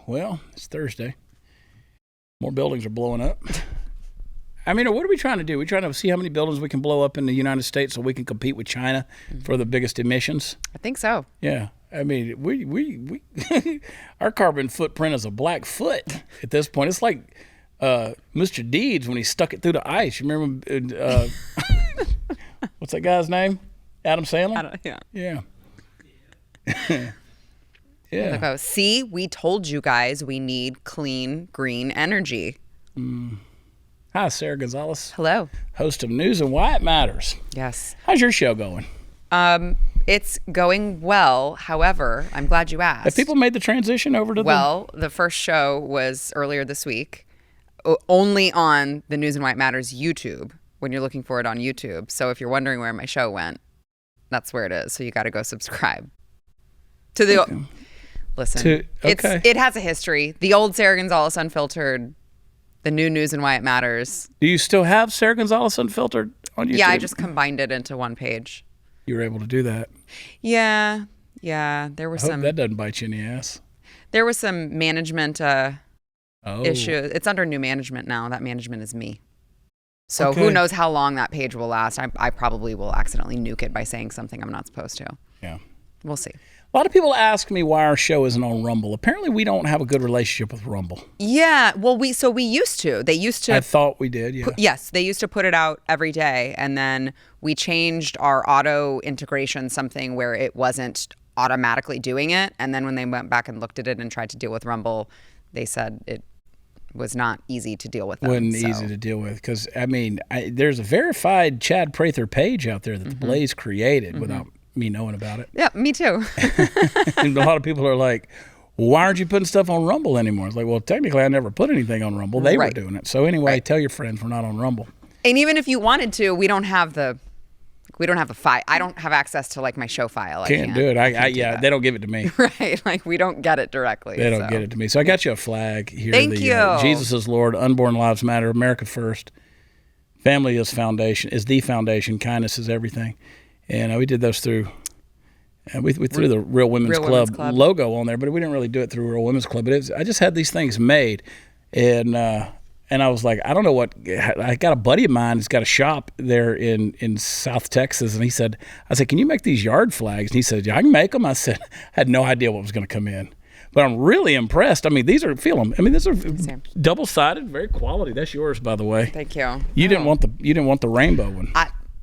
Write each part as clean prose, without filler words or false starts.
Well, it's Thursday. More buildings are blowing up. I mean, what are we trying to do? We're trying to see how many buildings we can blow up in the United States so we can compete with China for the biggest emissions. I think so. Yeah. I mean, we our carbon footprint is a black foot at this point. It's like Mr. Deeds when he stuck it through the ice. You remember what's that guy's name? Adam Sandler? Yeah. Yeah. Like, oh, see, we told you guys we need clean, green energy. Hi, Sara Gonzales. Hello. Host of News and Why It Matters. Yes. How's your show going? It's going well. However, I'm glad you asked. Have people made the transition over to the first show was earlier this week, only on the News and Why It Matters YouTube, when you're looking for it on YouTube. So if you're wondering where my show went, that's where it is. So you got to go subscribe to the... Okay. Listen, it has a history. The old Sara Gonzales Unfiltered, the new News and Why It Matters. Do you still have Sara Gonzales Unfiltered on YouTube? Yeah, I just combined it into one page. You were able to do that. Yeah. There were some. That doesn't bite you in the ass. There was some management issues. It's under new management now. That management is me. So who knows how long that page will last? I probably will accidentally nuke it by saying something I'm not supposed to. Yeah. We'll see. A lot of people ask me why our show isn't on Rumble. Apparently, we don't have a good relationship with Rumble. Yeah, well, we used to. They used to. I thought we did, yeah. Yes, they used to put it out every day, and then we changed our auto integration something where it wasn't automatically doing it, and then when they went back and looked at it and tried to deal with Rumble, they said it was not easy to deal with them. Wasn't easy to deal with, because, I mean, there's a verified Chad Prather page out there that the Blaze created without me knowing about it. Yeah, me too. And a lot of people are like, why aren't you putting stuff on Rumble anymore? It's like, well, technically I never put anything on Rumble. They were doing it. So anyway, tell your friends we're not on Rumble. And even if you wanted to, we don't have the file. I don't have access to like my show file. Can't do it. They don't give it to me. Right. Like we don't get it directly. They don't get it to me. So I got you a flag here. Thank you. Jesus is Lord, Unborn Lives Matter, America First. Family is the foundation. Kindness is everything. And we did those through, we threw the Real Women's Club logo on there, but we didn't really do it through Real Women's Club. But I just had these things made, and I was like, I don't know what. I got a buddy of mine who's got a shop there in South Texas, and I said, can you make these yard flags? And he said, yeah, I can make them. I said, I had no idea what was going to come in. But I'm really impressed. I mean, these are double-sided, very quality. That's yours, by the way. Thank you. You didn't want the rainbow one.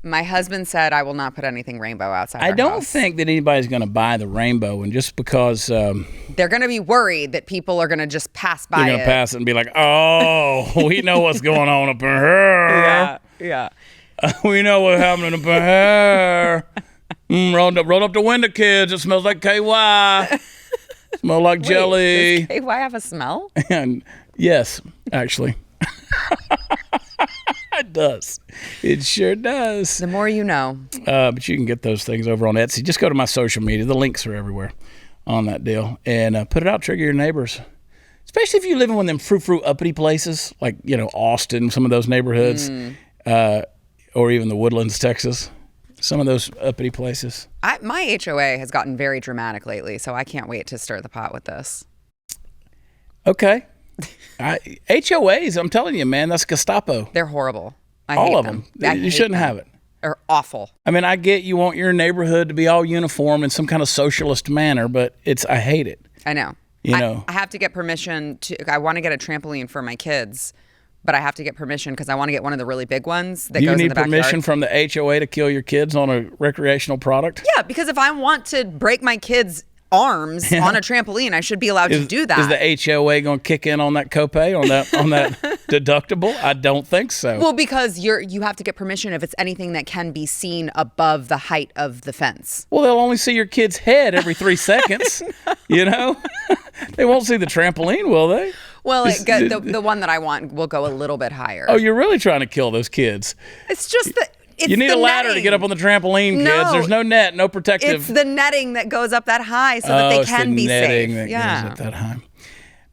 My husband said I will not put anything rainbow outside our house. I don't house. think that anybody's going to buy the rainbow one just because... they're going to be worried that people are going to just pass by it. They're going to pass it and be like, oh, we know what's going on up in here. Yeah. We know what's happening up in here. Roll up the window, kids. It smells like KY. Smell like jelly. Does KY have a smell? And yes, actually. It does. It sure does. The more you know. But you can get those things over on Etsy. Just go to my social media. The links are everywhere on that deal. And put it out, trigger your neighbors. Especially if you live in one of them frou-frou uppity places, like, Austin, some of those neighborhoods, or even the Woodlands, Texas. Some of those uppity places. My HOA has gotten very dramatic lately, so I can't wait to stir the pot with this. Okay. HOAs, I'm telling you, man, that's Gestapo. They're horrible. I all hate of them. You shouldn't have it. They're awful. I mean, I get you want your neighborhood to be all uniform in some kind of socialist manner, but I hate it. I know. I have to get permission I want to get a trampoline for my kids, but I have to get permission because I want to get one of the really big ones that goes in the backyard. Do you need permission from the HOA to kill your kids on a recreational product? Yeah, because if I want to break my kids' arms on a trampoline, I should be allowed to do that. Is the HOA going to kick in on that copay, on that deductible? I don't think so. Well, because you have to get permission if it's anything that can be seen above the height of the fence. Well, they'll only see your kid's head every 3 seconds. They won't see the trampoline, will they? Well, the one that I want will go a little bit higher. Oh, you're really trying to kill those kids. It's just that. You need a ladder to get up on the trampoline, kids. There's no net, no protective. It's the netting that goes up that high so that they can be safe. It's the netting that goes up that high.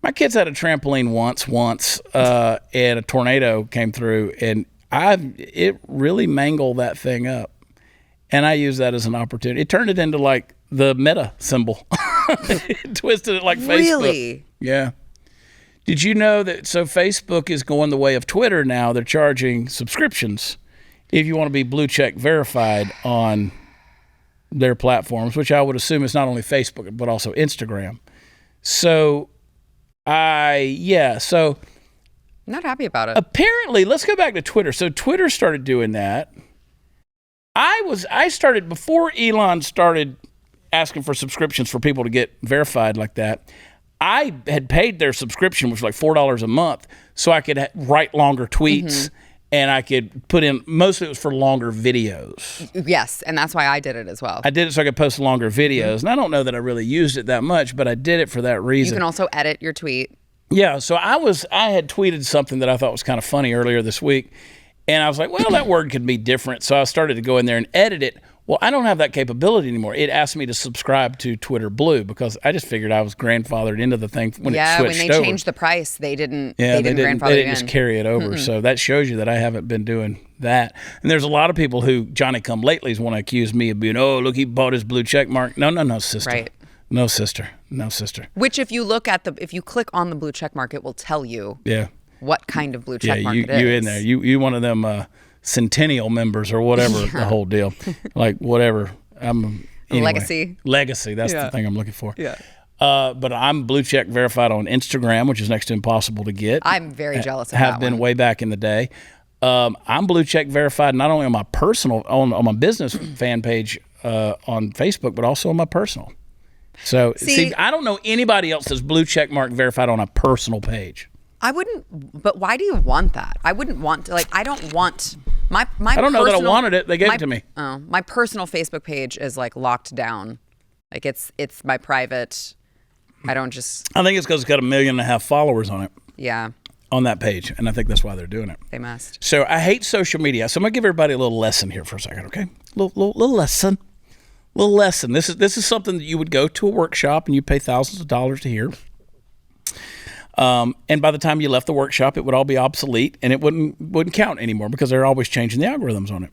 My kids had a trampoline once, and a tornado came through, and it really mangled that thing up. And I used that as an opportunity. It turned it into like the Meta symbol. It twisted it like Facebook. Really? Yeah. Did you know that? So Facebook is going the way of Twitter now. They're charging subscriptions if you want to be blue check verified on their platforms, which I would assume is not only Facebook but also Instagram. So so not happy about it. Apparently, let's go back to Twitter. So Twitter started doing that. I started before Elon started asking for subscriptions for people to get verified like that. I had paid their subscription, which was like $4 a month, so I could write longer tweets and I could put in, mostly it was for longer videos. Yes, and that's why I did it as well. I did it so I could post longer videos. And I don't know that I really used it that much, but I did it for that reason. You can also edit your tweet. Yeah, so I had tweeted something that I thought was kind of funny earlier this week, and I was like, well, that word could be different. So I started to go in there and edit it. Well, I don't have that capability anymore. It asked me to subscribe to Twitter Blue because I just figured I was grandfathered into the thing when it switched over. Yeah, when they changed the price, they didn't grandfather They didn't just carry it over. So that shows you that I haven't been doing that. And there's a lot of people who Johnny-come-latelys want to accuse me of being, oh, look, he bought his blue check mark. No, sister. Right. No, sister. Which if you click on the blue check mark, it will tell you what kind of blue check mark it is. You in there. You one of them Centennial members or whatever, the whole deal. Like whatever. Legacy. That's the thing I'm looking for. Yeah. But I'm blue check verified on Instagram, which is next to impossible to get. I'm very jealous of that Have been one. way back in the day. I'm blue check verified not only on my personal, on my business fan page on Facebook, but also on my personal. So see, I don't know anybody else that's blue check mark verified on a personal page. I wouldn't, but why do you want that? I wouldn't want to, I don't want my I don't know that I wanted it. They gave it to me. Oh, my personal Facebook page is like locked down. Like it's my private. I think it's because it's got 1.5 million followers on it. Yeah. On that page, and I think that's why they're doing it. They must. So I hate social media. So I'm gonna give everybody a little lesson here for a second, okay? Little lesson. Little lesson. This is something that you would go to a workshop and you pay thousands of dollars to hear. And by the time you left the workshop, it would all be obsolete and it wouldn't count anymore because they're always changing the algorithms on it.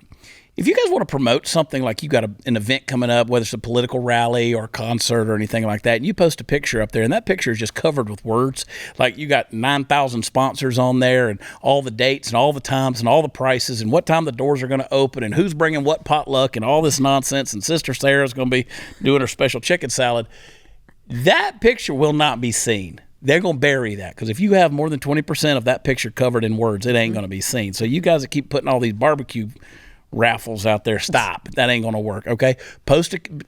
If you guys want to promote something like you got an event coming up, whether it's a political rally or a concert or anything like that, and you post a picture up there, and that picture is just covered with words, like you got 9,000 sponsors on there and all the dates and all the times and all the prices and what time the doors are going to open and who's bringing what potluck and all this nonsense, and Sister Sarah's going to be doing her special chicken salad, that picture will not be seen. They're going to bury that because if you have more than 20% of that picture covered in words, it ain't going to be seen. So you guys that keep putting all these barbecue raffles out there, stop. That ain't going to work, okay?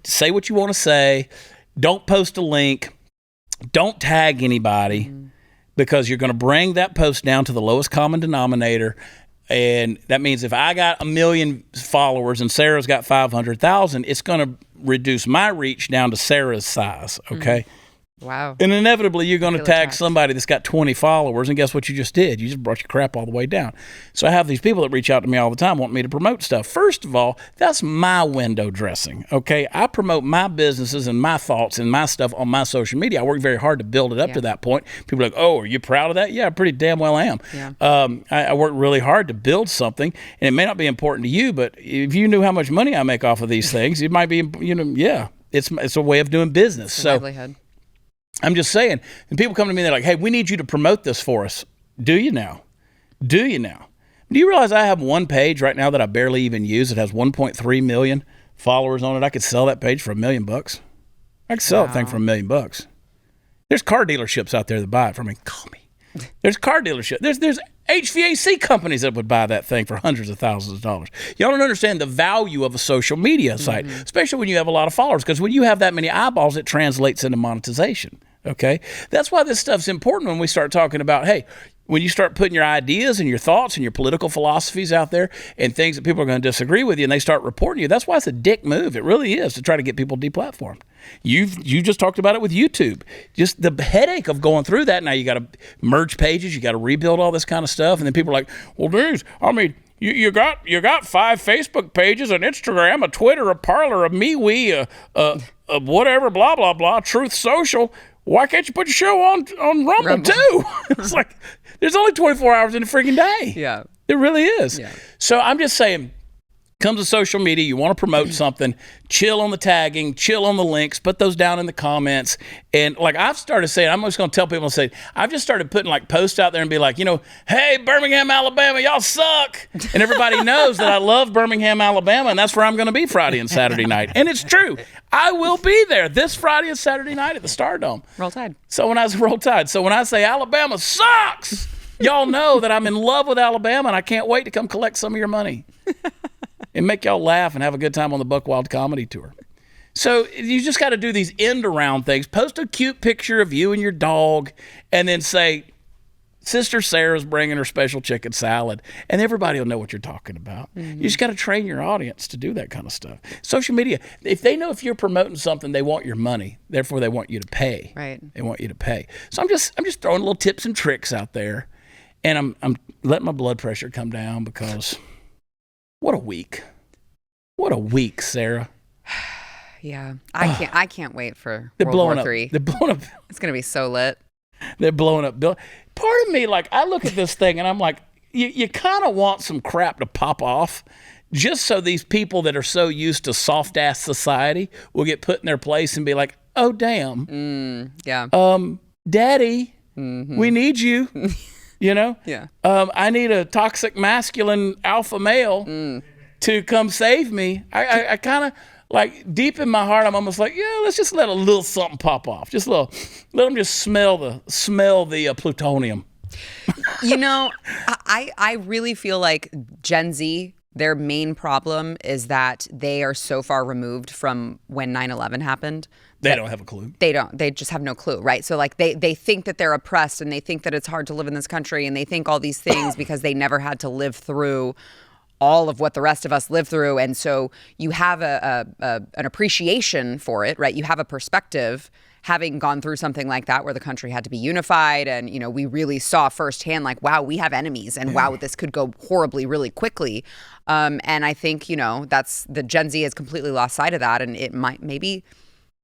Say what you want to say. Don't post a link. Don't tag anybody because you're going to bring that post down to the lowest common denominator. And that means if I got 1 million followers and Sarah's got 500,000, it's going to reduce my reach down to Sarah's size, okay? Wow. And inevitably, you're going to tag somebody that's got 20 followers, and guess what you just did? You just brought your crap all the way down. So I have these people that reach out to me all the time wanting me to promote stuff. First of all, that's my window dressing, okay? I promote my businesses and my thoughts and my stuff on my social media. I work very hard to build it up to that point. People are like, oh, are you proud of that? Yeah, pretty damn well I am. Yeah. I work really hard to build something, and it may not be important to you, but if you knew how much money I make off of these things, it might be, it's a way of doing business. It's a livelihood. I'm just saying, and people come to me, they're like, hey, we need you to promote this for us. Do you now? Do you realize I have one page right now that I barely even use? It has 1.3 million followers on it. I could sell that page for $1 million. I could sell that thing for $1 million. There's car dealerships out there that buy it from me. Call me. There's car dealerships. There's HVAC companies that would buy that thing for hundreds of thousands of dollars. Y'all don't understand the value of a social media site, especially when you have a lot of followers, because when you have that many eyeballs, it translates into monetization, okay? That's why this stuff's important when we start talking about, hey, when you start putting your ideas and your thoughts and your political philosophies out there and things that people are going to disagree with you and they start reporting you, that's why it's a dick move. It really is, to try to get people deplatformed. You just talked about it with YouTube. Just the headache of going through that. Now you got to merge pages, you got to rebuild all this kind of stuff, and then people are like, well, dude, I mean, you got 5 Facebook pages, an Instagram, a Twitter, a Parler, a MeWe, a whatever, blah, blah, blah, Truth Social. Why can't you put your show on Rumble too? It's like, there's only 24 hours in a freaking day. Yeah. It really is. Yeah. So I'm just saying, comes to social media, you want to promote something, chill on the tagging, chill on the links, put those down in the comments. And like I've started saying, I'm just going to tell people, I've just started putting like posts out there and be like, hey, Birmingham, Alabama, y'all suck. And everybody knows that I love Birmingham, Alabama, and that's where I'm going to be Friday and Saturday night. And it's true. I will be there this Friday and Saturday night at the Stardome. Roll Tide. So when I say Alabama sucks, y'all know that I'm in love with Alabama, and I can't wait to come collect some of your money and make y'all laugh and have a good time on the Buck Wild Comedy Tour. So you just got to do these end-around things. Post a cute picture of you and your dog, and then say, Sister Sarah's bringing her special chicken salad, and everybody will know what you're talking about. You just got to train your audience to do that kind of stuff. Social media, if they know if you're promoting something, they want your money. Therefore, they want you to pay. Right. They want you to pay. So I'm just throwing little tips and tricks out there, and I'm letting my blood pressure come down because what a week. What a week, Sarah. Yeah. I can't wait for World War III. They're blowing up. It's going to be so lit. They're blowing up. Part of me, like, I look at this thing and I'm like, you kind of want some crap to pop off just so these people that are so used to soft-ass society will get put in their place and be like, oh, damn. Yeah. Daddy, we need you. Yeah. I need a toxic masculine alpha male to come save me. I kind of, like, deep in my heart, I'm almost like, yeah, let's just let a little something pop off. Just a little, let them just smell the plutonium. I really feel like Gen Z, their main problem is that they are so far removed from when 9/11 happened. They don't have a clue. They don't. They just have no clue, right? So like they think that they're oppressed and they think that it's hard to live in this country and they think all these things because they never had to live through all of what the rest of us live through. And so you have an appreciation for it, right? You have a perspective having gone through something like that where the country had to be unified. And, we really saw firsthand, like, wow, we have enemies and wow, this could go horribly really quickly. And I think, that's the Gen Z has completely lost sight of that. And it maybe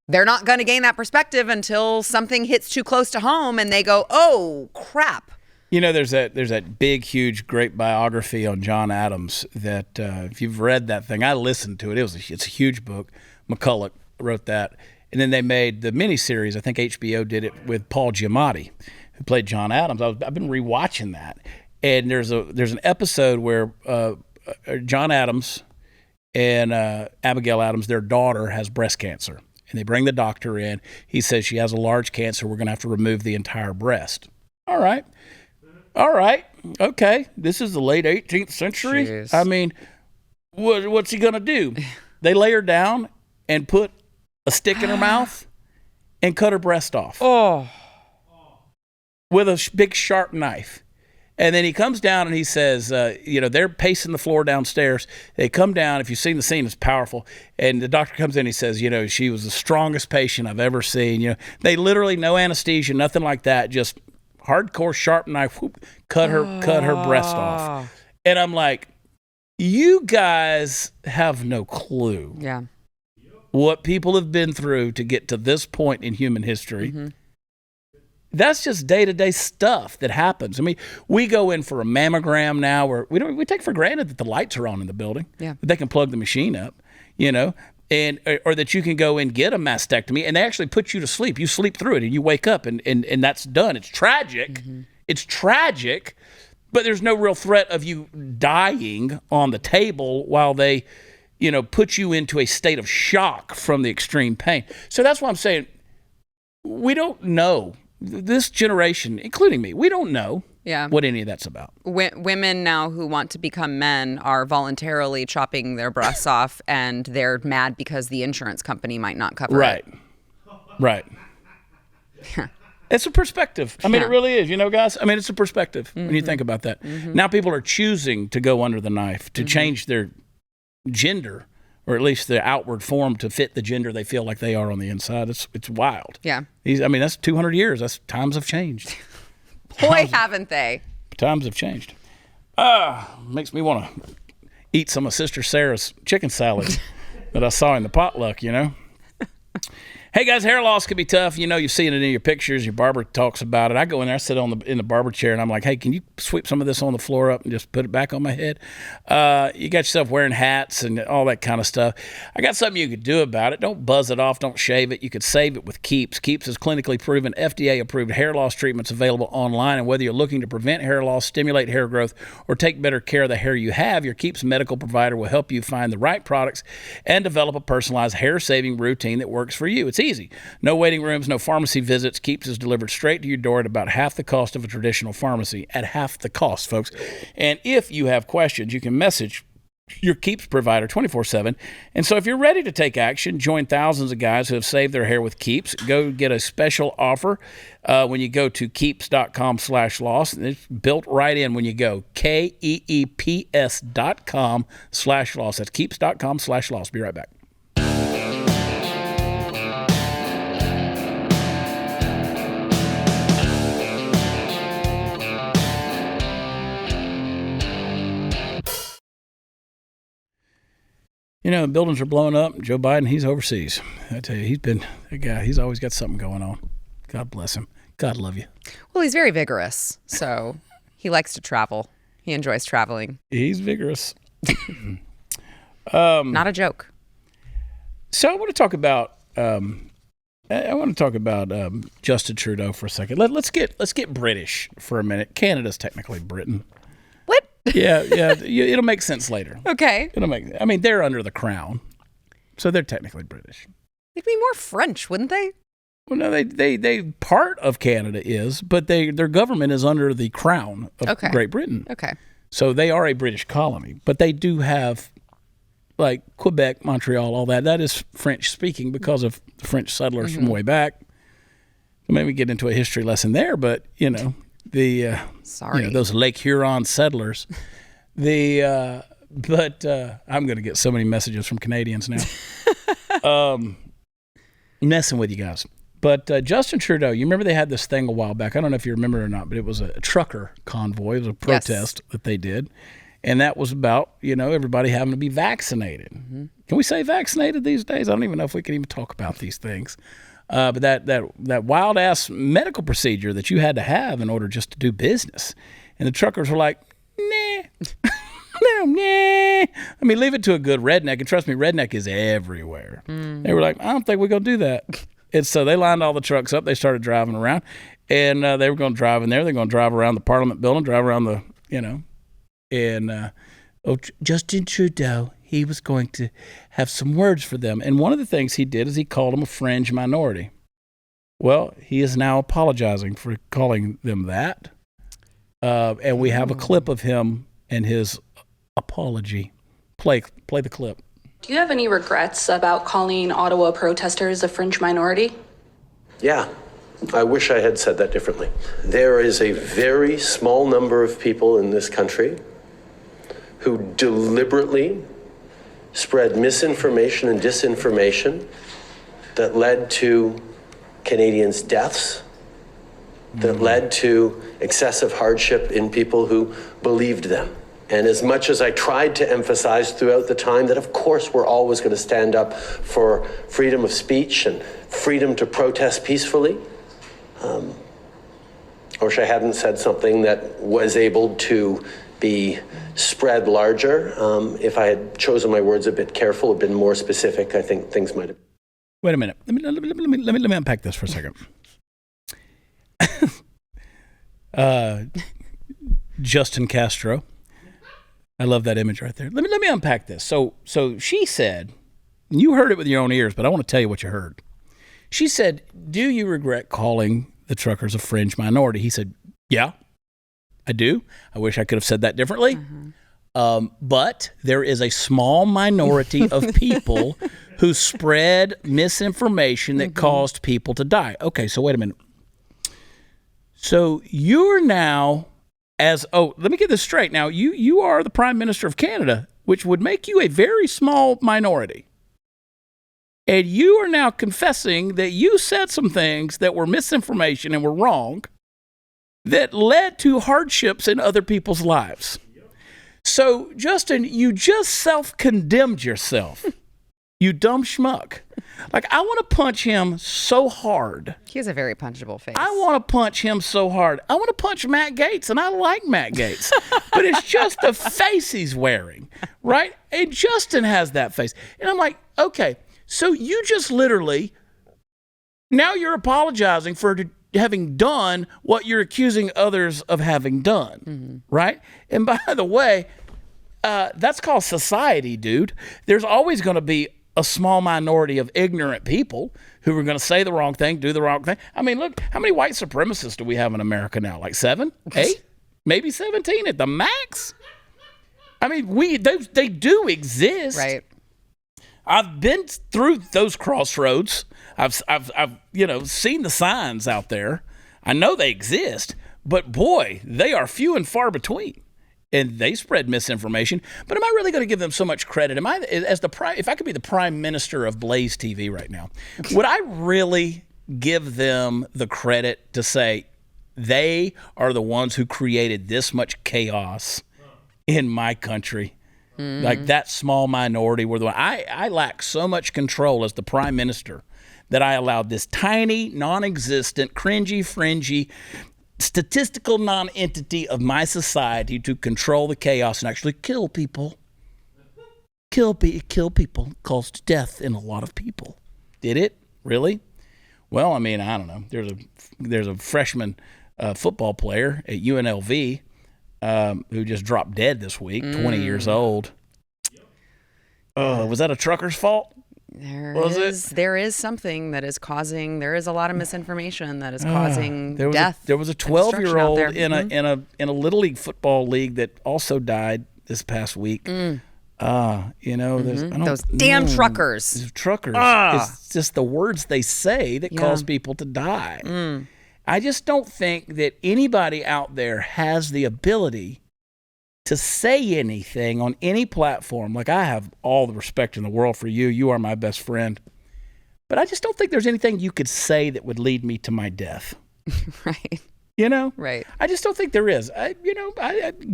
they're not going to gain that perspective until something hits too close to home and they go, oh, crap. There's that big, huge, great biography on John Adams that if you've read that thing, I listened to it. It's a huge book. McCulloch wrote that. And then they made the miniseries. I think HBO did it with Paul Giamatti, who played John Adams. I've been rewatching that. And there's an episode where John Adams and Abigail Adams, their daughter, has breast cancer. And they bring the doctor in. He says she has a large cancer. We're going to have to remove the entire breast. All right. Okay. This is the late 18th century. Jeez. I mean, what's he going to do? They lay her down and put a stick in her mouth and cut her breast off. Oh. With a big sharp knife. And then he comes down and he says, they're pacing the floor downstairs. They come down. If you've seen the scene, it's powerful. And the doctor comes in and he says, she was the strongest patient I've ever seen. They literally, no anesthesia, nothing like that, just hardcore sharp knife, whoop, cut her breast off. And I'm like, you guys have no clue. Yeah. What people have been through to get to this point in human history. Mm-hmm. That's just day-to-day stuff that happens. I mean, we go in for a mammogram now where we take for granted that the lights are on in the building. Yeah. That they can plug the machine up, and or that you can go and get a mastectomy and they actually put you to sleep. You sleep through it and you wake up and that's done. It's tragic. Mm-hmm. It's tragic, but there's no real threat of you dying on the table while they, put you into a state of shock from the extreme pain. So that's why I'm saying we don't know. This generation, including me, we don't know what any of that's about. Women now who want to become men are voluntarily chopping their breasts off, and they're mad because the insurance company might not cover it. Right. It's a perspective. I mean, it really is, guys. I mean, it's a perspective when you think about that. Mm-hmm. Now people are choosing to go under the knife, to change their gender, or at least the outward form to fit the gender they feel like they are on the inside. It's wild. Yeah. That's 200 years. Times have changed. Boy, haven't they. Times have changed. Makes me want to eat some of Sister Sarah's chicken salad that I saw in the potluck, Hey, Hey guys, hair loss can be tough. You've seen it in your pictures. Your barber talks about it. I go in there, I sit in the barber chair, and I'm like, hey, can you sweep some of this on the floor up and just put it back on my head? You got yourself wearing hats and all that kind of stuff. I got something you could do about it. Don't buzz it off. Don't shave it. You could save it with Keeps. Keeps is clinically proven, FDA-approved hair loss treatments available online. And whether you're looking to prevent hair loss, stimulate hair growth, or take better care of the hair you have, your Keeps medical provider will help you find the right products and develop a personalized hair-saving routine that works for you. It's easy. No waiting rooms, no pharmacy visits. Keeps is delivered straight to your door at about half the cost of a traditional pharmacy. At half the cost, folks. And if you have questions, you can message your Keeps provider 24/7. And so if you're ready to take action, join thousands of guys who have saved their hair with Keeps. Go get a special offer when you go to keeps.com/loss. It's built right in when you go. KEEPS.com/loss. That's keeps.com/loss. Be right back. Buildings are blowing up. Joe Biden, he's overseas. I tell you, he's been a guy. He's always got something going on. God bless him. God love you. Well, he's very vigorous, so he likes to travel. He enjoys traveling. He's vigorous. Not a joke. So I want to talk about Justin Trudeau for a second. Let's get British for a minute. Canada's technically Britain. What? Yeah. It'll make sense later. Okay. They're under the crown, so they're technically British. They'd be more French, wouldn't they? Well, no, they part of Canada is, but their government is under the crown of Great Britain. Okay. So they are a British colony, but they do have, like Quebec, Montreal, all that. That is French speaking because of the French settlers from way back. Maybe get into a history lesson there, but those Lake Huron settlers. I'm going to get so many messages from Canadians now. Messing with you guys. But Justin Trudeau, you remember they had this thing a while back. I don't know if you remember it or not, but it was a trucker convoy. It was a protest that they did. And that was about, everybody having to be vaccinated. Mm-hmm. Can we say vaccinated these days? I don't even know if we can even talk about these things. But that wild-ass medical procedure that you had to have in order just to do business. And the truckers were like, nah. Nah. Leave it to a good redneck. And trust me, redneck is everywhere. Mm. They were like, I don't think we're going to do that. And so they lined all the trucks up. They started driving around. And they were going to drive in there. They're going to drive around the Parliament building, drive around the, And Justin Trudeau, he was going to have some words for them. And one of the things he did is he called them a fringe minority. Well, he is now apologizing for calling them that. And we have a clip of him and his apology. Play the clip. Do you have any regrets about calling Ottawa protesters a fringe minority? Yeah, I wish I had said that differently. There is a very small number of people in this country who deliberately spread misinformation and disinformation that led to Canadians' deaths, that led to excessive hardship in people who believed them. And as much as I tried to emphasize throughout the time that, of course, we're always going to stand up for freedom of speech and freedom to protest peacefully, I wish I hadn't said something that was able to be spread larger. If I had chosen my words a bit careful, been more specific, I think things might have. Wait a minute. Let me unpack this for a second. Justin Castro. I love that image right there. Let me unpack this. So she said, you heard it with your own ears, but I want to tell you what you heard. She said, do you regret calling the truckers a fringe minority? He said, yeah, I do. I wish I could have said that differently. Mm-hmm. But there is a small minority of people who spread misinformation that caused people to die. Okay, so wait a minute. So you're now... let me get this straight. Now, you are the Prime Minister of Canada, which would make you a very small minority. And you are now confessing that you said some things that were misinformation and were wrong that led to hardships in other people's lives. So, Justin, you just self-condemned yourself. You dumb schmuck. Like, I want to punch him so hard. He has a very punchable face. I want to punch him so hard. I want to punch Matt Gaetz, and I like Matt Gaetz. But it's just the face he's wearing, right? And Justin has that face. And I'm like, okay, so you just literally, now you're apologizing for having done what you're accusing others of having done, right? And by the way, that's called society, dude. There's always going to be a small minority of ignorant people who are going to say the wrong thing, do the wrong thing. I mean, look, how many white supremacists do we have in America now? Like 7, 8, maybe 17 at the max? I mean, they do exist. Right. I've been through those crossroads. I've seen the signs out there. I know they exist, but boy, they are few and far between. And they spread misinformation. But am I really going to give them so much credit? If I could be the prime minister of BlazeTV right now, would I really give them the credit to say they are the ones who created this much chaos in my country? Like that small minority were the one. I lack so much control as the prime minister that I allowed this tiny, non-existent, cringy, fringy, statistical non-entity of my society to control the chaos and actually kill people. Kill people caused death in a lot of people. Did it? Really? Well, I mean, I don't know. There's a freshman football player at UNLV who just dropped dead this week, 20 years old. Was that a trucker's fault? There is something that is causing. There is a lot of misinformation that is causing death. There was a 12-year-old in a little league football league that also died this past week. Those damn truckers. Truckers. It's just the words they say that cause people to die. I just don't think that anybody out there has the ability to say anything on any platform. Like, I have all the respect in the world for you. You are my best friend. But I just don't think there's anything you could say that would lead me to my death. Right. Right. I just don't think there is.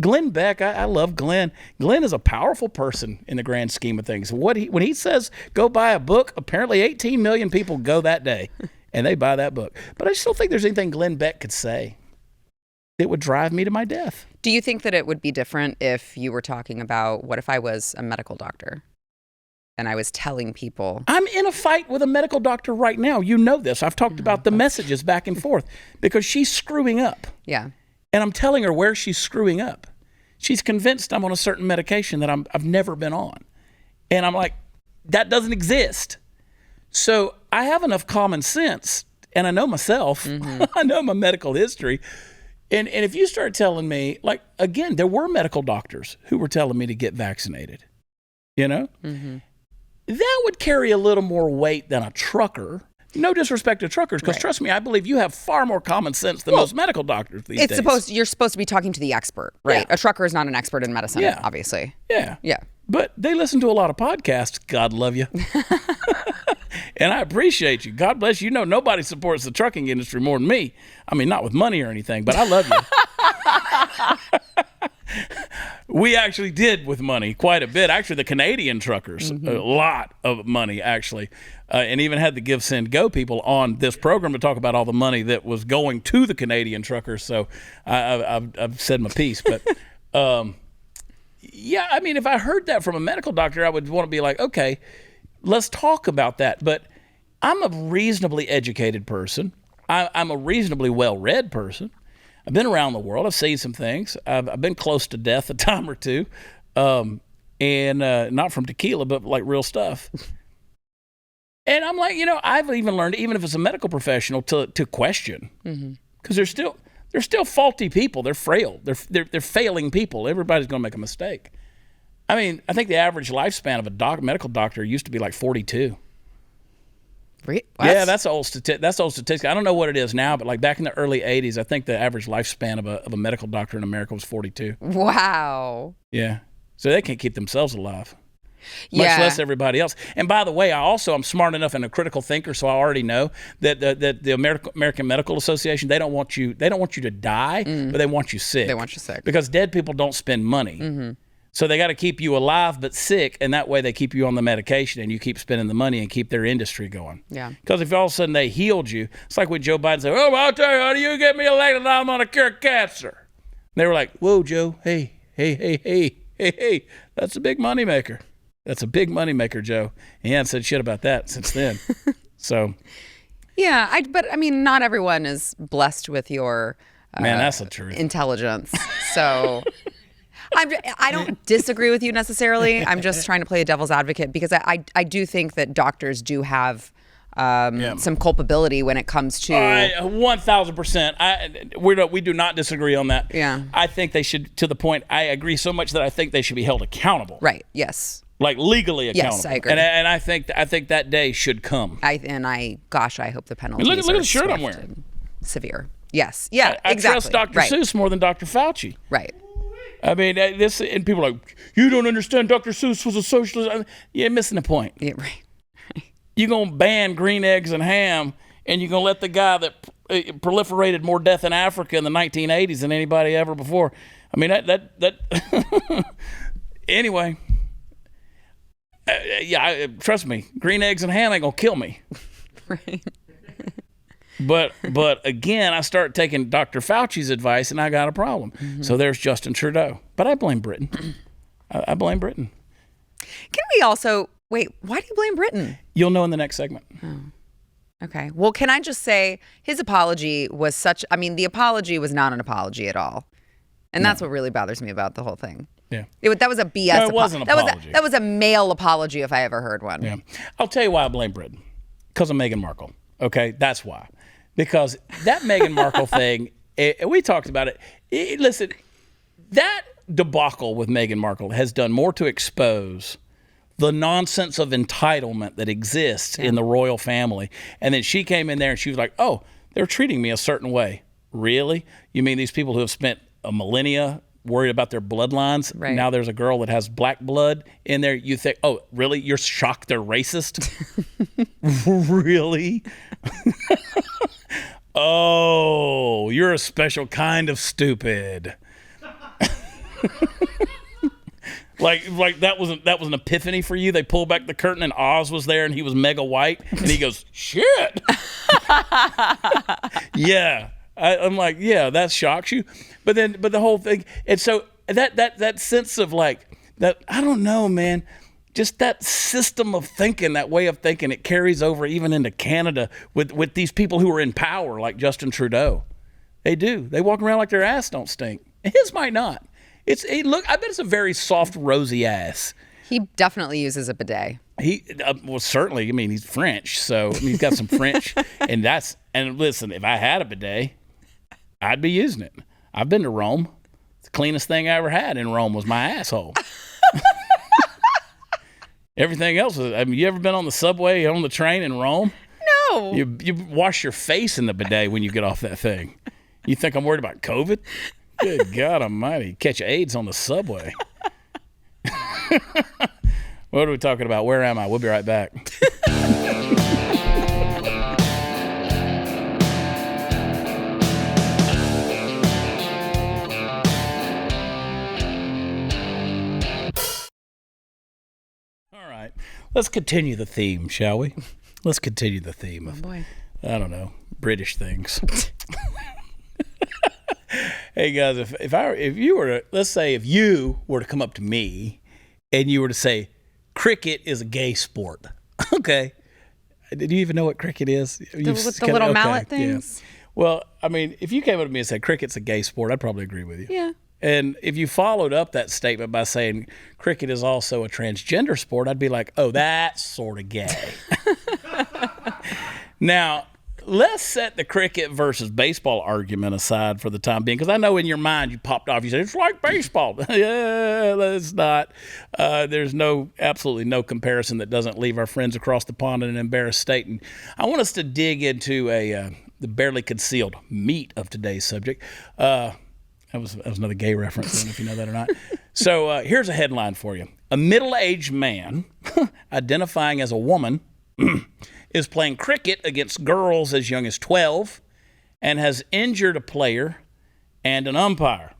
Glenn Beck, I love Glenn. Glenn is a powerful person in the grand scheme of things. When he says go buy a book, apparently 18 million people go that day and they buy that book. But I just don't think there's anything Glenn Beck could say that would drive me to my death. Do you think that it would be different if you were talking about, what if I was a medical doctor and I was telling people? I'm in a fight with a medical doctor right now. You know this. I've talked about the messages back and forth because she's screwing up. Yeah. And I'm telling her where she's screwing up. She's convinced I'm on a certain medication that I've never been on. And I'm like, that doesn't exist. So I have enough common sense, and I know myself. I know my medical history. And if you start telling me, like, again, there were medical doctors who were telling me to get vaccinated, that would carry a little more weight than a trucker. No disrespect to truckers, because trust me, I believe you have far more common sense than most medical doctors these days. You're supposed to be talking to the expert, right? Yeah. A trucker is not an expert in medicine, obviously. Yeah. Yeah. But they listen to a lot of podcasts. God love you. And I appreciate you. God bless you. Nobody supports the trucking industry more than me. I mean, not with money or anything, but I love you. We actually did with money quite a bit. Actually, the Canadian truckers, a lot of money, actually. And even had the Give, Send, Go people on this program to talk about all the money that was going to the Canadian truckers. So I've said my piece. But, yeah, I mean, if I heard that from a medical doctor, I would want to be like, okay, let's talk about that. But I'm a reasonably educated person. I'm a reasonably well-read person. I've been around the world. I've seen some things. I've been close to death a time or two. And not from tequila, but like real stuff. And I'm like, I've even learned, even if it's a medical professional, to question. Because they're still faulty people. They're frail. They're failing people. Everybody's going to make a mistake. I mean, I think the average lifespan of a medical doctor used to be like 42. Yeah, that's old statistic. I don't know what it is now, but like back in the early 80s, I think the average lifespan of a medical doctor in America was 42. Wow. Yeah. So they can't keep themselves alive. Much less everybody else. And by the way, I'm smart enough and a critical thinker, so I already know that the American Medical Association, they don't want you to die, but they want you sick. They want you sick. Because dead people don't spend money. So they got to keep you alive but sick, and that way they keep you on the medication and you keep spending the money and keep their industry going. Yeah. Because if all of a sudden they healed you, it's like when Joe Biden said, "Oh, I'll tell you, how do you get me elected? I'm going to cure cancer." And they were like, "Whoa, Joe, hey, that's a big moneymaker. That's a big moneymaker, Joe." And he hasn't said shit about that since then. So. Yeah, but I mean, not everyone is blessed with your man, that's the truth. Intelligence. So I don't disagree with you necessarily. I'm just trying to play a devil's advocate because I do think that doctors do have some culpability when it comes to 1,000%. We do not disagree on that. Yeah, I think they should, to the point. I agree so much that I think they should be held accountable. Right. Yes. Like legally accountable. Yes, I agree. And I think that day should come. I hope the penalties. Look at the shirt I'm wearing. Severe. Yes. Yeah. I exactly. trust Dr. Seuss more than Dr. Fauci. Right. I mean, and people are like, "You don't understand. Dr. Seuss was a socialist." You're missing the point. Yeah, right. You're gonna ban green eggs and ham, and you're gonna let the guy that proliferated more death in Africa in the 1980s than anybody ever before. I mean, that anyway. Trust me, green eggs and ham ain't gonna kill me. Right. But again, I start taking Dr. Fauci's advice, and I got a problem. Mm-hmm. So there's Justin Trudeau. But I blame Britain. I blame Britain. Can we also wait? Why do you blame Britain? You'll know in the next segment. Oh. Okay. Well, can I just say his apology was the apology was not an apology at all, and that's what really bothers me about the whole thing. Yeah. That was a BS. No, it wasn't an apology. That was a male apology if I ever heard one. Yeah. I'll tell you why I blame Britain. Because of Meghan Markle. Okay? That's why. Because that Meghan Markle thing, we talked about it. Listen, that debacle with Meghan Markle has done more to expose the nonsense of entitlement that exists in the royal family. And then she came in there and she was like, "Oh, they're treating me a certain way." Really? You mean these people who have spent a millennia worried about their bloodlines? Right. Now there's a girl that has black blood in there. You think, "Oh, really? You're shocked they're racist?" Really? Oh, you're a special kind of stupid. Like that was an epiphany for you. They pulled back the curtain and Oz was there and he was mega white and he goes, "Shit." Yeah. I'm like, yeah, that shocks you. But the whole thing, and so that sense of like that, I don't know, man, just that system of thinking, that way of thinking, it carries over even into Canada with these people who are in power, like Justin Trudeau. They do. They walk around like their ass don't stink. His might not. I bet it's a very soft, rosy ass. He definitely uses a bidet. He well, certainly. I mean, he's French, so he's got some French, and listen, if I had a bidet, I'd be using it. I've been to Rome. The cleanest thing I ever had in Rome was my asshole. Everything else was, you ever been on the subway, on the train in Rome? No. You wash your face in the bidet when you get off that thing. You think I'm worried about COVID? Good God almighty. Catch AIDS on the subway. What are we talking about? Where am I? We'll be right back. All right. Let's continue the theme, shall we? Let's continue the theme of, I don't know, British things. Hey guys, if you were to, let's say if you were to come up to me and you were to say, cricket is a gay sport. Okay. Did you even know what cricket is? With the little mallet things? Yeah. Well, I mean, if you came up to me and said cricket's a gay sport, I'd probably agree with you. Yeah. And if you followed up that statement by saying cricket is also a transgender sport, I'd be like, oh, that's sort of gay. Now, let's set the cricket versus baseball argument aside for the time being, because I know in your mind you popped off. You said, it's like baseball. Yeah, it's not. There's absolutely no comparison that doesn't leave our friends across the pond in an embarrassed state. And I want us to dig into the barely concealed meat of today's subject. That was another gay reference, I don't know if you know that or not. So here's a headline for you. A middle-aged man identifying as a woman is playing cricket against girls as young as 12 and has injured a player and an umpire.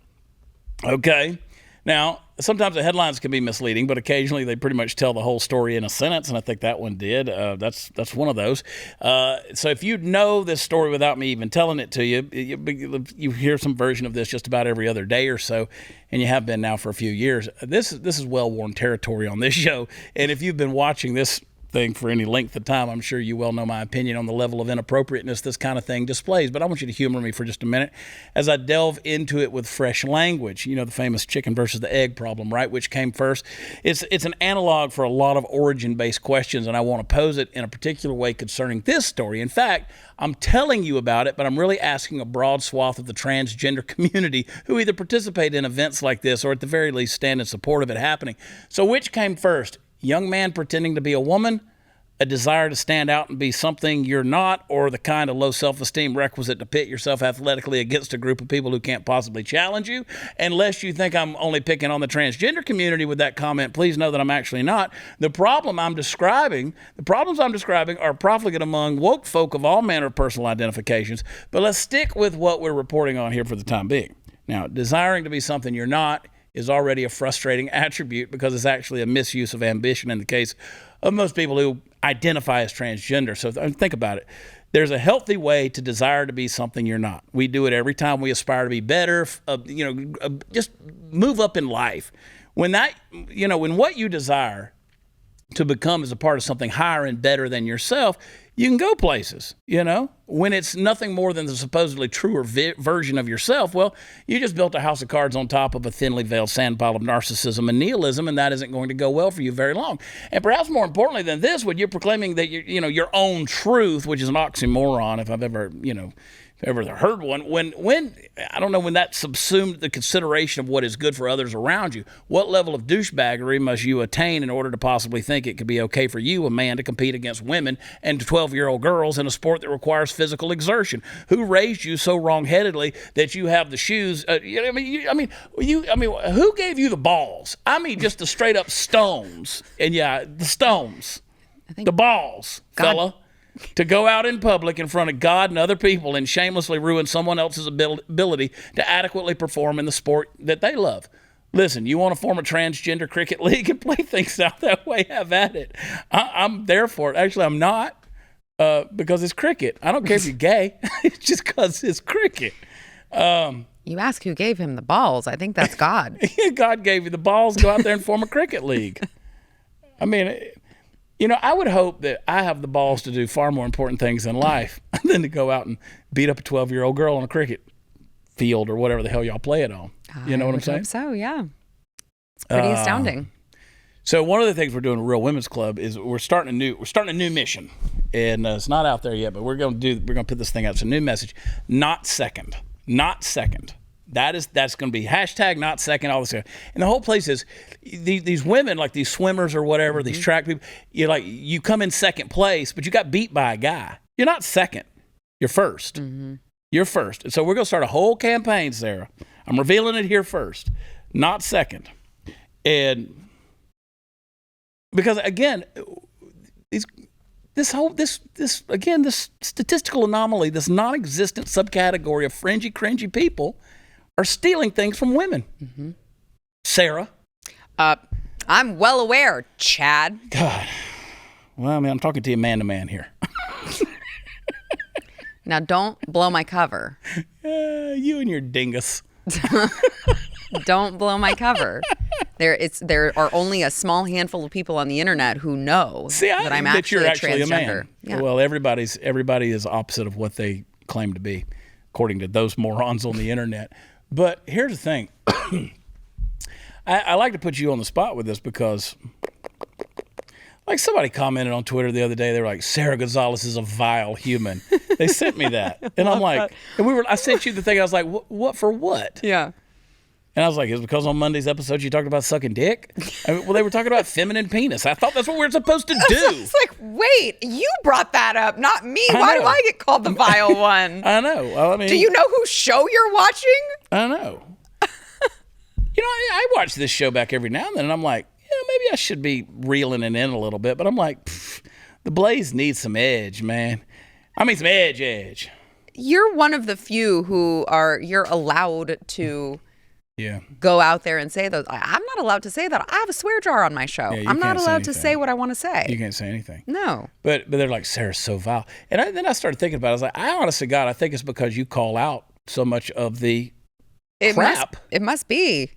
Okay. Now, sometimes the headlines can be misleading, but occasionally they pretty much tell the whole story in a sentence, and I think that one did. That's one of those. So if you know this story without me even telling it to you, you hear some version of this just about every other day or so, and you have been now for a few years. This is well-worn territory on this show, and if you've been watching this thing for any length of time, I'm sure you well know my opinion on the level of inappropriateness this kind of thing displays. But I want you to humor me for just a minute as I delve into it with fresh language. You know, the famous chicken versus the egg problem, right? Which came first? It's an analog for a lot of origin-based questions, and I want to pose it in a particular way concerning this story. In fact, I'm telling you about it, but I'm really asking a broad swath of the transgender community who either participate in events like this or at the very least stand in support of it happening. So which came first? Young man pretending to be a woman, a desire to stand out and be something you're not, or the kind of low self-esteem requisite to pit yourself athletically against a group of people who can't possibly challenge you? Unless you think I'm only picking on the transgender community with that comment, please know that I'm actually not. The problems I'm describing are profligate among woke folk of all manner of personal identifications, but let's stick with what we're reporting on here for the time being. Now, desiring to be something you're not is already a frustrating attribute because it's actually a misuse of ambition in the case of most people who identify as transgender. So think about it. There's a healthy way to desire to be something you're not. We do it every time we aspire to be better, just move up in life. When what you desire to become is a part of something higher and better than yourself, you can go places, When it's nothing more than the supposedly truer version of yourself, well, you just built a house of cards on top of a thinly veiled sandpile of narcissism and nihilism, and that isn't going to go well for you very long. And perhaps more importantly than this, when you're proclaiming that your own truth, which is an oxymoron, if I've ever heard one, when I don't know, when that subsumed the consideration of what is good for others around you, what level of douchebaggery must you attain in order to possibly think it could be okay for you, a man, to compete against women and 12-year-old girls in a sport that requires physical exertion? Who raised you so wrongheadedly that you have the shoes? Who gave you the balls? I mean, just the straight up stones. And yeah, the stones, the balls, fella. To go out in public in front of God and other people and shamelessly ruin someone else's ability to adequately perform in the sport that they love. Listen, you want to form a transgender cricket league and play things out that way? Have at it. I'm there for it. Actually, I'm not, because it's cricket. I don't care if you're gay. It's just because it's cricket. You ask who gave him the balls. I think that's God. God gave you the balls. Go out there and form a cricket league. I mean, I would hope that I have the balls to do far more important things in life than to go out and beat up a 12-year-old girl on a cricket field or whatever the hell y'all play it on. You know what I'm saying? Hope so, yeah. It's pretty astounding. So one of the things we're doing at Real Women's Club is we're starting a new mission, and it's not out there yet, but we're going to put this thing out. It's a new message. Not second. That's going to be hashtag not second, all this stuff. And the whole place is these women, like these swimmers or whatever, these track people, you come in second place, but you got beat by a guy. You're not second. You're first. Mm-hmm. You're first. And so we're going to start a whole campaign, Sarah. I'm revealing it here first. Not second. And because, again, this statistical anomaly, this non-existent subcategory of fringy, cringy people are stealing things from women. Mm-hmm. Sarah? I'm well aware, Chad. God. Well, I mean, I'm talking to you man to man here. Now, don't blow my cover. You and your dingus. Don't blow my cover. There are only a small handful of people on the internet who know that I'm actually a transgender. Yeah. Well, everybody is opposite of what they claim to be, according to those morons on the internet. But here's the thing. I like to put you on the spot with this because, like, somebody commented on Twitter the other day. They were like, Sara Gonzales is a vile human. They sent me that. And I'm like, I sent you the thing. I was like, what for what? Yeah. And I was like, it's because on Monday's episode you talked about sucking dick? They were talking about feminine penis. I thought that's what we were supposed to do. It's like, wait, you brought that up, not me. Why do I get called the vile one? I know. Well, I mean, do you know whose show you're watching? I know. I watch this show back every now and then, and I'm like, maybe I should be reeling it in a little bit. But I'm like, the Blaze needs some edge, man. I mean, some edge. You're one of the few you're allowed to go out there and say those. I'm not allowed to say that. I have a swear jar on my show. I'm not allowed to say what I want to say. You can't say anything. No. But they're like, Sarah's so vile. And then I started thinking about it. I was like, I honestly, God, I think it's because you call out so much of the crap. It must be.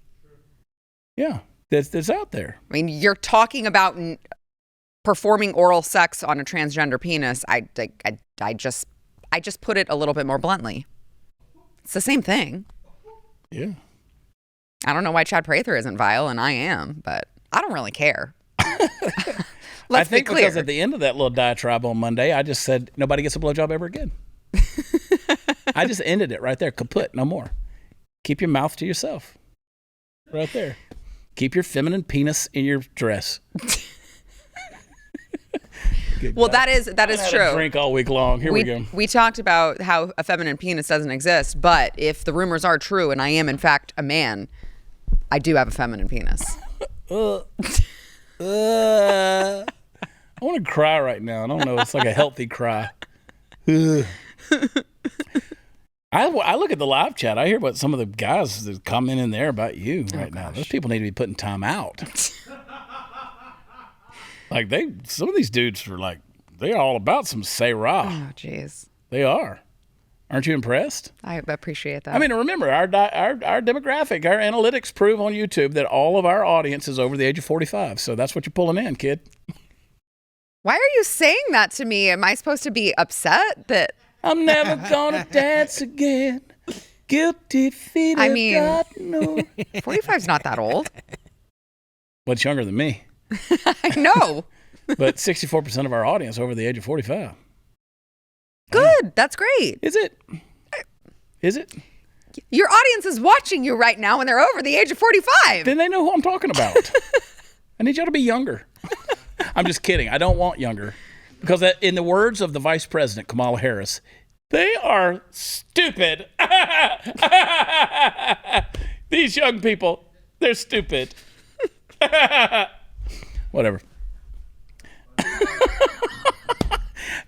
Yeah, that's out there. I mean, you're talking about performing oral sex on a transgender penis. I just put it a little bit more bluntly. It's the same thing. Yeah. I don't know why Chad Prather isn't vile, and I am, but I don't really care. Let's be clear. Because at the end of that little diatribe on Monday, I just said, nobody gets a blowjob ever again. I just ended it right there. Kaput. No more. Keep your mouth to yourself. Right there. Keep your feminine penis in your dress. Well, that is true. Drink all week long. Here we go. We talked about how a feminine penis doesn't exist, but if the rumors are true and I am in fact a man, I do have a feminine penis. I want to cry right now. I don't know. It's like a healthy cry. I look at the live chat. I hear what some of the guys that comment in there about you right now. Those people need to be putting time out. Like some of these dudes are like, they're all about some Sarah. Oh, jeez. They are. Aren't you impressed? I appreciate that. I mean, remember, our demographic, our analytics prove on YouTube that all of our audience is over the age of 45. So that's what you're pulling in, kid. Why are you saying that to me? Am I supposed to be upset that... I'm never gonna dance again. Guilty feet. I mean, got no... 45's not that old. Well, it's younger than me. I know. But 64% of our audience over the age of 45. Good. That's great. Is it? Is it? Your audience is watching you right now and they're over the age of 45. Then they know who I'm talking about. I need y'all to be younger. I'm just kidding. I don't want younger. Because in the words of the Vice President, Kamala Harris, they are stupid. These young people, they're stupid. Whatever.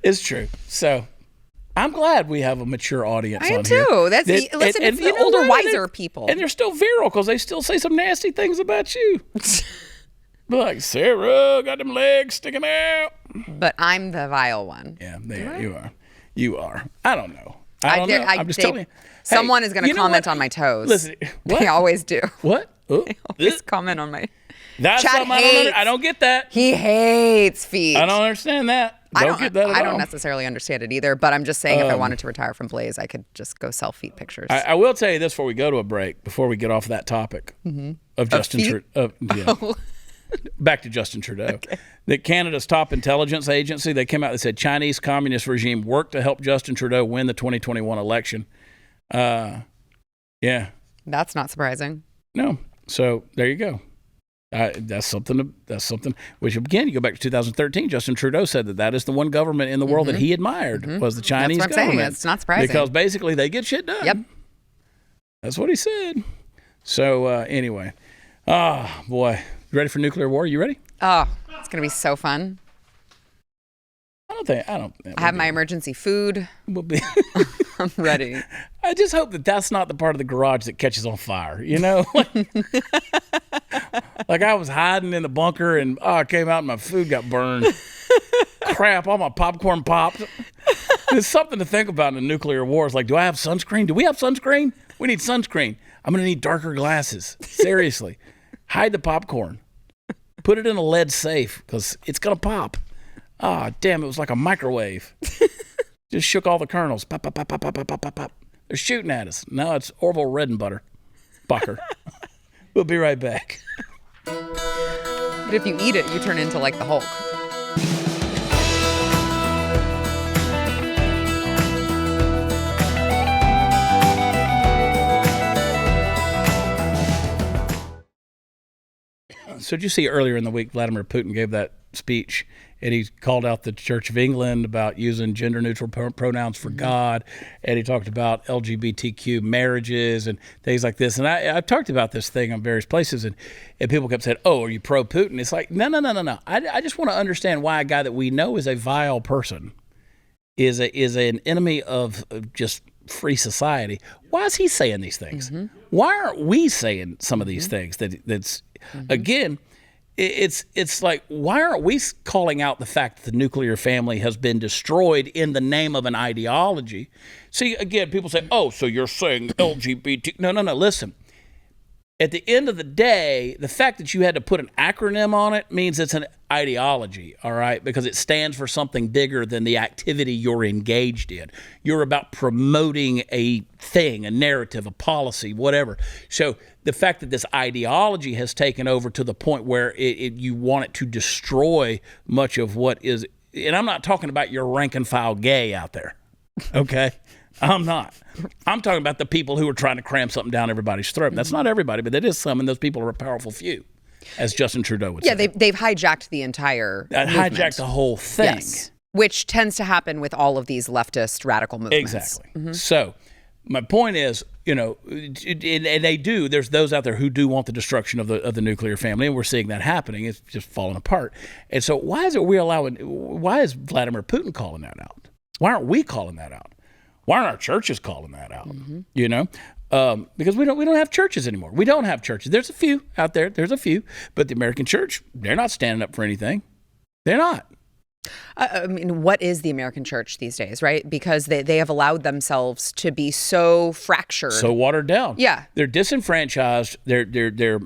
It's true. So I'm glad we have a mature audience. I am too. That's listen, it's the older, wiser people. And they're still virile because they still say some nasty things about you. Be like, Sarah, got them legs sticking out. But I'm the vile one. Yeah, you are. You are. I don't know. I don't know. I'm just telling you. Someone is going to comment on my toes. Listen, what? They always do. What? They always comment on my... That's Chad something I don't get that. He hates feet. I don't understand that. Don't get that at all. I don't necessarily understand it either, but I'm just saying if I wanted to retire from Blaze, I could just go sell feet pictures. I will tell you this before we go to a break, before we get off that topic of Justin Trudeau. Yeah. Back to Justin Trudeau. Okay. That Canada's top intelligence agency, they came out and said Chinese communist regime worked to help Justin Trudeau win the 2021 election. Yeah. That's not surprising. No. So there you go. That's something. Which again, you go back to 2013. Justin Trudeau said that is the one government in the world that he admired was the Chinese government. That's what I'm saying. It's not surprising because basically they get shit done. Yep. That's what he said. So anyway, boy, you ready for nuclear war? You ready? Oh, it's gonna be so fun. I have my emergency food. We'll be. I'm ready. I just hope that that's not the part of the garage that catches on fire, you know? Like I was hiding in the bunker and I came out and my food got burned. Crap, all my popcorn popped. There's something to think about in a nuclear war. It's like, do I have sunscreen? Do we have sunscreen? We need sunscreen. I'm going to need darker glasses. Seriously. Hide the popcorn. Put it in a lead safe because it's going to pop. Damn, it was like a microwave. Just shook all the kernels. Pop, pop, pop, pop, pop, pop, pop, pop. They're shooting at us. No, it's Orville Redenbutter. Bucker. We'll be right back. But if you eat it, you turn into like the Hulk. So did you see earlier in the week, Vladimir Putin gave that speech, and he called out the Church of England about using gender-neutral pronouns for God, and he talked about LGBTQ marriages and things like this. And I've talked about this thing on various places, and people kept saying, oh, are you pro-Putin? It's like, no. I just want to understand why a guy that we know is a vile person is an enemy of just free society. Why is he saying these things? Why aren't we saying some of these things? That's again, it's like, why aren't we calling out the fact that the nuclear family has been destroyed in the name of an ideology? See, again, people say, oh, so you're saying LGBT. No, listen. At the end of the day, the fact that you had to put an acronym on it means it's an ideology, all right? Because it stands for something bigger than the activity you're engaged in. You're about promoting a thing, a narrative, a policy, whatever. So the fact that this ideology has taken over to the point where you want it to destroy much of what is, and I'm not talking about your rank and file gay out there, okay? I'm not. I'm talking about the people who are trying to cram something down everybody's throat. That's not everybody, but that is some, and those people are a powerful few, as Justin Trudeau would say. Yeah, they've hijacked the entire movement. Hijacked the whole thing. Yes, which tends to happen with all of these leftist radical movements. Exactly. So my point is, and they do, there's those out there who do want the destruction of the nuclear family, and we're seeing that happening. It's just falling apart. And so why is Vladimir Putin calling that out? Why aren't we calling that out? Why aren't our churches calling that out? Because we don't have churches anymore. We don't have churches. There's a few out there. There's a few. But the American church, they're not standing up for anything. They're not. I mean, what is the American church these days, right? Because they have allowed themselves to be so fractured. So watered down. Yeah. They're disenfranchised. They're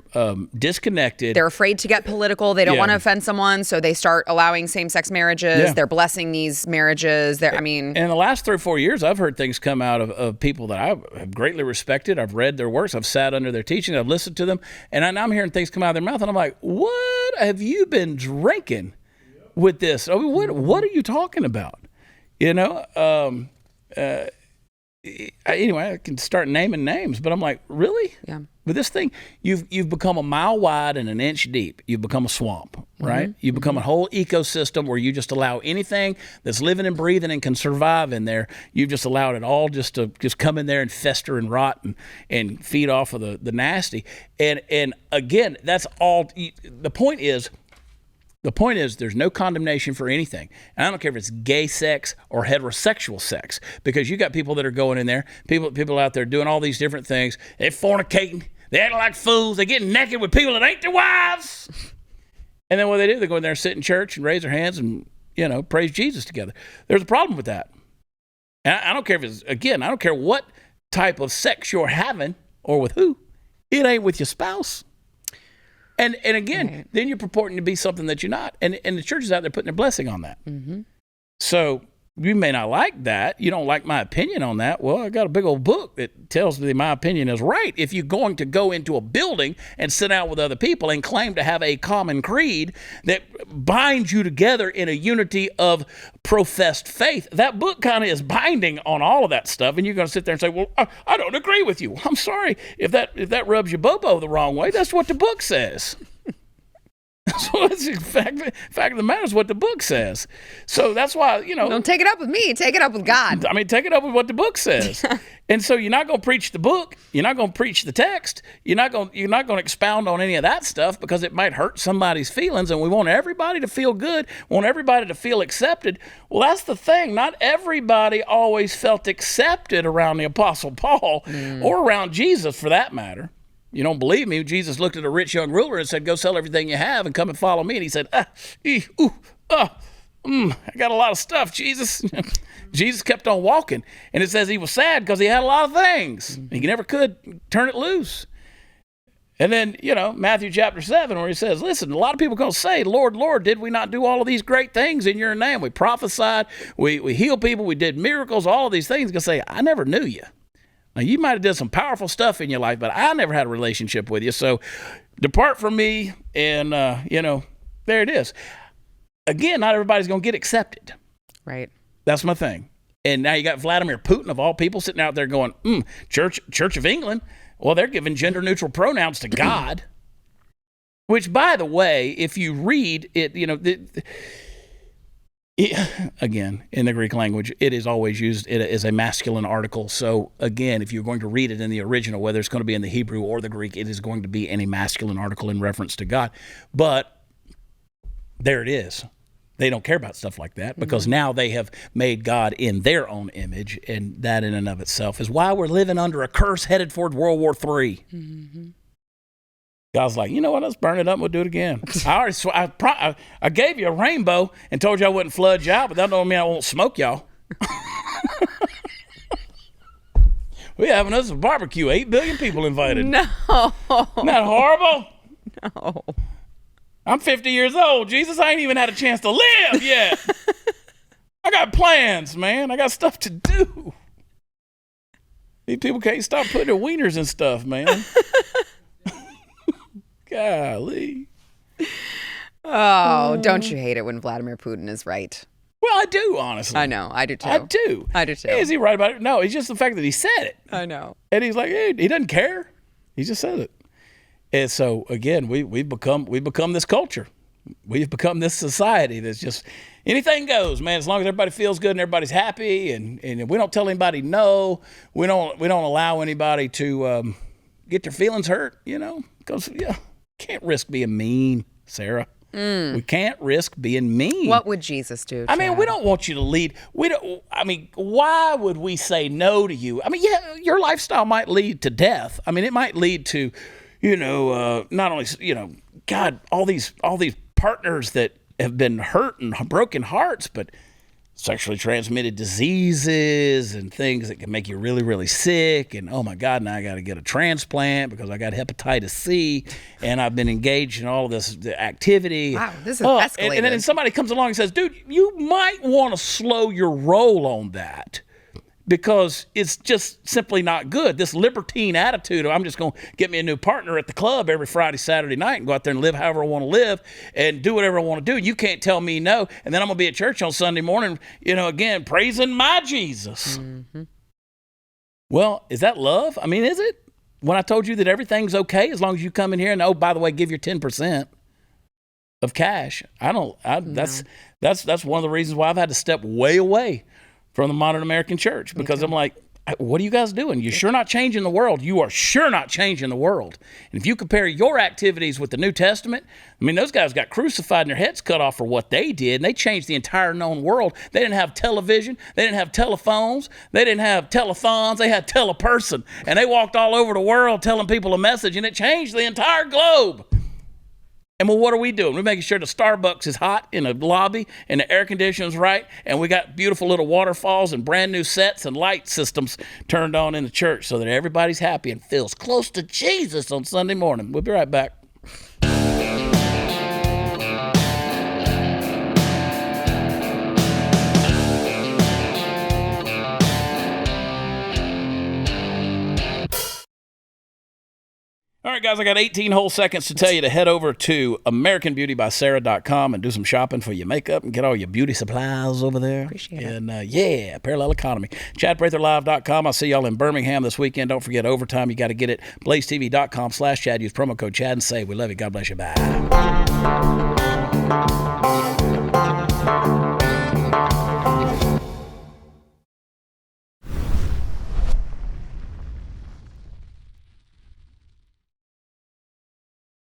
disconnected. They're afraid to get political. They don't want to offend someone, so they start allowing same-sex marriages. Yeah. They're blessing these marriages. In the last 3 or 4 years, I've heard things come out of people that I have greatly respected. I've read their works. I've sat under their teaching. I've listened to them. And I'm hearing things come out of their mouth, and I'm like, what have you been drinking with this? I mean, what are you talking about? Anyway, I can start naming names, but I'm like, really? Yeah. With this thing, you've become a mile wide and an inch deep. You've become a swamp, right? You've become a whole ecosystem where you just allow anything that's living and breathing and can survive in there. You've just allowed it all just to come in there and fester and rot and feed off of the nasty. And again, that's all. The point is there's no condemnation for anything. And I don't care if it's gay sex or heterosexual sex, because you got people that are going in there, people out there doing all these different things. They're fornicating. They act like fools. They get naked with people that ain't their wives. And then what they do, they go in there and sit in church and raise their hands and, praise Jesus together. There's a problem with that. And I don't care I don't care what type of sex you're having or with who. It ain't with your spouse. And again, then you're purporting to be something that you're not. And the church is out there putting their blessing on that. So you may not like that. You don't like my opinion on that. Well, I got a big old book that tells me my opinion is right. If you're going to go into a building and sit out with other people and claim to have a common creed that binds you together in a unity of professed faith, that book kind of is binding on all of that stuff. And you're going to sit there and say, well, I don't agree with you. I'm sorry. If that rubs your bobo the wrong way, that's what the book says. So it's the fact of the matter is what the book says. So that's why, don't take it up with me. Take it up with God. I mean, take it up with what the book says. And so you're not going to preach the book. You're not going to preach the text. You're not going to expound on any of that stuff because it might hurt somebody's feelings. And we want everybody to feel good. We want everybody to feel accepted. Well, that's the thing. Not everybody always felt accepted around the Apostle Paul or around Jesus, for that matter. You don't believe me? Jesus looked at a rich young ruler and said, go sell everything you have and come and follow me. And he said, I got a lot of stuff, Jesus. Jesus kept on walking. And it says he was sad because he had a lot of things. He never could turn it loose. And then, Matthew chapter 7, where he says, listen, a lot of people are going to say, Lord, Lord, did we not do all of these great things in your name? We prophesied, we healed people, we did miracles, all of these things. He's going to say, I never knew you. Now, you might have done some powerful stuff in your life, but I never had a relationship with you. So depart from me, and, there it is. Again, not everybody's going to get accepted. Right. That's my thing. And now you got Vladimir Putin, of all people, sitting out there going, Church of England. Well, they're giving gender-neutral pronouns to God. Which, by the way, if you read it, again, in the Greek language, it is always used as a masculine article. So, again, if you're going to read it in the original, whether it's going to be in the Hebrew or the Greek, it is going to be any masculine article in reference to God. But there it is. They don't care about stuff like that because now they have made God in their own image, and that in and of itself is why we're living under a curse headed toward World War III. God's like, you know what? Let's burn it up and we'll do it again. I gave you a rainbow and told you I wouldn't flood you out, but that don't mean I won't smoke y'all. We're having us a barbecue. 8 billion people invited. No. Isn't that horrible? No. I'm 50 years old. Jesus, I ain't even had a chance to live yet. I got plans, man. I got stuff to do. These people can't stop putting their wieners and stuff, man. Golly. Oh, don't you hate it when Vladimir Putin is right? Well, I do, honestly. I know. I do, too. I do. I do, too. Is he right about it? No, it's just the fact that he said it. I know. And he's like, hey, he doesn't care. He just said it. And so, again, we've become this culture. We've become this society that's just anything goes, man. As long as everybody feels good and everybody's happy, and we don't tell anybody no, we don't allow anybody to get their feelings hurt, because can't risk being mean, Sarah. We can't risk being mean. What would Jesus do, Chad? I mean, we don't want you to lead. Why would we say no to you? I mean, yeah, your lifestyle might lead to death. I mean, it might lead to, not only, God, all these partners that have been hurt and broken hearts, but sexually transmitted diseases and things that can make you really, really sick. And, oh, my God, now I got to get a transplant because I got hepatitis C and I've been engaged in all of this activity. Wow, this is escalated. And then somebody comes along and says, dude, you might want to slow your roll on that because it's just simply not good. This libertine attitude of I'm just going to get me a new partner at the club every Friday, Saturday night and go out there and live however I want to live and do whatever I want to do. You can't tell me no. And then I'm going to be at church on Sunday morning, again, praising my Jesus. Well, is that love? I mean, is it? When I told you that everything's okay as long as you come in here and, oh, by the way, give your 10% of cash. That's one of the reasons why I've had to step way away from the modern American church, because I'm like, what are you guys doing? You're sure not changing the world. You are sure not changing the world. And if you compare your activities with the New Testament, I mean, those guys got crucified and their heads cut off for what they did, and they changed the entire known world. They didn't have television. They didn't have telephones. They didn't have telethons. They had teleperson. And they walked all over the world telling people a message, and it changed the entire globe. And well, what are we doing? We're making sure the Starbucks is hot in the lobby and the air conditioning's right, and we got beautiful little waterfalls and brand new sets and light systems turned on in the church so that everybody's happy and feels close to Jesus on Sunday morning. We'll be right back. All right, guys, I got 18 whole seconds to tell you to head over to AmericanBeautyBySarah.com and do some shopping for your makeup and get all your beauty supplies over there. Appreciate it. And, parallel economy. ChadPratherLive.com. I'll see y'all in Birmingham this weekend. Don't forget overtime. You got to get it. BlazeTV.com/Chad. Use promo code Chad and save. We love you. God bless you. Bye.